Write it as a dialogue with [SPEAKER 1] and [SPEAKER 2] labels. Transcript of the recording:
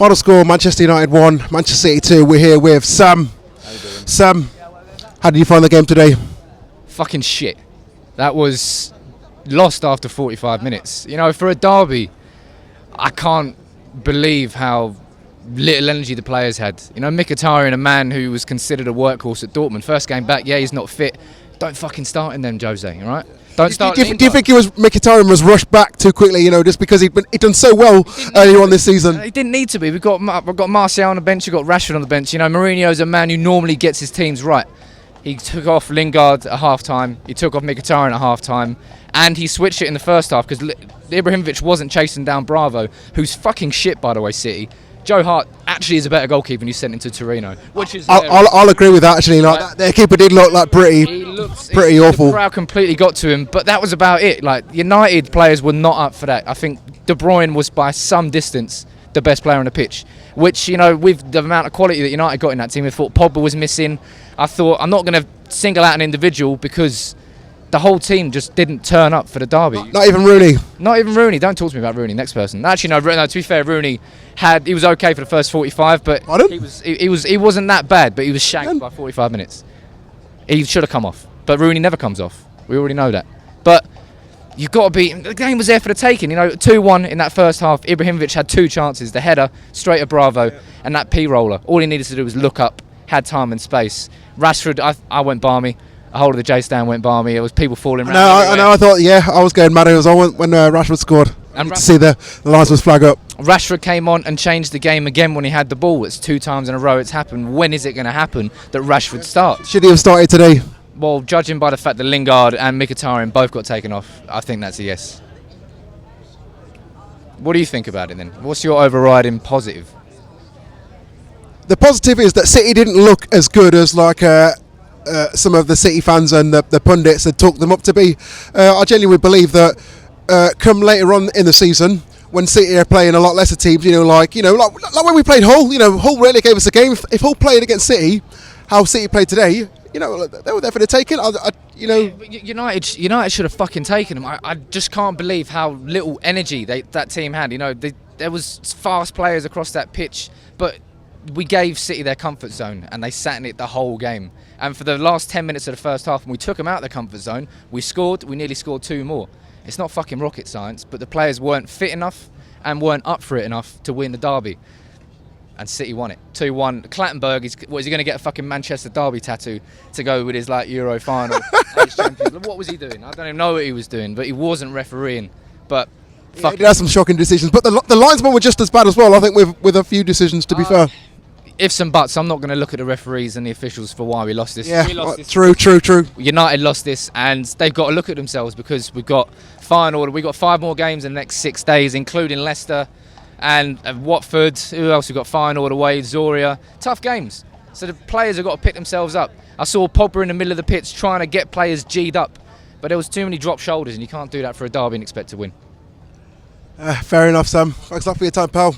[SPEAKER 1] Final score, Manchester United 1, Manchester City 2. We're here with Sam.
[SPEAKER 2] How you doing?
[SPEAKER 1] Sam, how did you find the game today?
[SPEAKER 2] Fucking shit. That was lost after 45 minutes. You know, for a derby, I can't believe how little energy the players had. You know, Mkhitaryan, a man who was considered a workhorse at Dortmund. First game back, yeah, he's not fit. Don't fucking start him then, Jose, all right? Don't start.
[SPEAKER 1] Do you think Mkhitaryan was rushed back too quickly, you know, just because he'd done so well earlier on this season?
[SPEAKER 2] He didn't need to be. We've got Martial on the bench, we've got Rashford on the bench. You know, Mourinho's a man who normally gets his teams right. He took off Lingard at half-time, he took off Mkhitaryan at half-time, and he switched it in the first half because Ibrahimovic wasn't chasing down Bravo, who's fucking shit, by the way, City. Joe Hart actually is a better goalkeeper and you sent him to Torino, which is
[SPEAKER 1] I'll agree with that actually. Like their keeper did look like pretty awful.
[SPEAKER 2] The crowd completely got to him, but that was about it. Like United players were not up for that. I think De Bruyne was by some distance the best player on the pitch, which, you know, with the amount of quality that United got in that team, I thought Pogba was missing. I thought I'm not going to single out an individual because the whole team just didn't turn up for the derby.
[SPEAKER 1] Not even Rooney.
[SPEAKER 2] Not even Rooney. Don't talk to me about Rooney. Next person. Actually, no. To be fair, Rooney he was okay for the first 45, but he wasn't that bad. But he was shanked by 45 minutes. He should have come off. But Rooney never comes off. We already know that. But you've got to be. The game was there for the taking. You know, 2-1 in that first half. Ibrahimovic had two chances: the header straight at Bravo, and that P roller. All he needed to do was look up. Had time and space. Rashford, I went balmy. A hold of the J stand went balmy. It was people falling around.
[SPEAKER 1] I know. I thought, I was going mad as well when Rashford scored. And to see the linesman's flag up.
[SPEAKER 2] Rashford came on and changed the game again when he had the ball. It's 2 times in a row it's happened. When is it going to happen that Rashford starts?
[SPEAKER 1] Should he have started today?
[SPEAKER 2] Well, judging by the fact that Lingard and Mkhitaryan both got taken off, I think that's a yes. What do you think about it then? What's your overriding positive?
[SPEAKER 1] The positive is that City didn't look as good as some of the City fans and the pundits had talked them up to be. I genuinely believe that come later on in the season, when City are playing a lot lesser teams, like when we played Hull, Hull really gave us a game. If Hull played against City, how City played today, they were there for the taking.
[SPEAKER 2] United should have fucking taken them. I just can't believe how little energy that team had. There was fast players across that pitch, but we gave City their comfort zone and they sat in it the whole game. And for the last 10 minutes of the first half, when we took them out of their comfort zone, we nearly scored 2 more. It's not fucking rocket science, but the players weren't fit enough and weren't up for it enough to win the derby. And City won it. 2-1. Clattenburg, is he going to get a fucking Manchester derby tattoo to go with his Euro final? What was he doing? I don't even know what he was doing, but he wasn't refereeing. But
[SPEAKER 1] he had some shocking decisions. But the linesmen were just as bad as well, I think, with a few decisions, to be fair.
[SPEAKER 2] Ifs and buts, I'm not going to look at the referees and the officials for why we lost this.
[SPEAKER 1] Yeah, true.
[SPEAKER 2] United lost this, and they've got to look at themselves because we've got 5 more games in the next 6 days, including Leicester and Watford. Who else? We've got Feyenoord away, Zoria. Tough games. So the players have got to pick themselves up. I saw Pogba in the middle of the pitch trying to get players G'd up, but there was too many drop shoulders, and you can't do that for a derby and expect to win.
[SPEAKER 1] Fair enough, Sam. Thanks a lot for your time, pal.